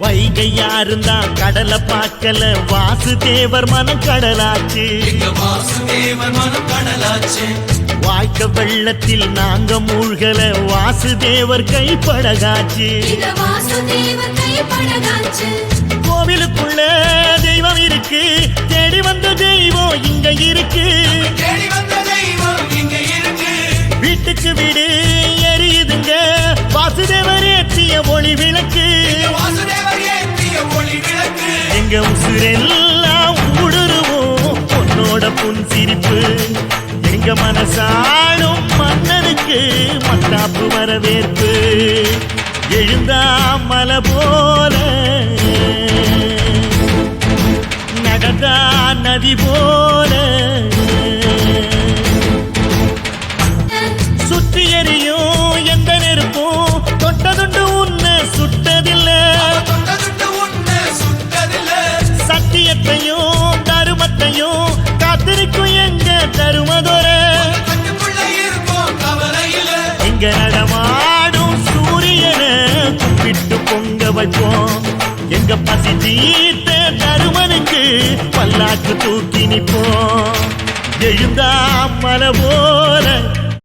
வைகையா இருந்தா கடலை பார்க்கல வாசுதேவர் மனம் கடலாச்சு. வாய்க்க வெள்ளத்தில் நாங்க மூழ்கல வாசுதேவர் கைப்படகாச்சு. கோவிலுக்குள்ள தெய்வம் இருக்கு, தேடி வந்த தெய்வம் இங்க இருக்கு. வீட்டுக்கு வீடு எரியுதுங்க வாசுதேவர் ஏற்றிய ஒளி விளக்கு. எங்க உசுரெல்லாம் ஊடுருவோம் பொன்னோட புன் சிரிப்பு. எங்க மனசாலும் மன்னனுக்கு மத்தாப்பு வரவேற்பு. எழுந்தா மலை போல நடந்தா நதி போல சுற்றி எறியும் எந்த நெருப்பும் தொட்டதுண்டு உன்னை சுட்டதில்லை. சத்தியத்தையும் தருமத்தையும் காத்திருக்கும் எங்க தருமதொர. இங்க நடமாடும் சூரியனை கும்பிட்டு பொங்க வைப்போம். எங்க பசி தீர்த்த தருமனுக்கு பல்லாக்கு தூக்கி நிப்போம். எழுந்தா மலை போல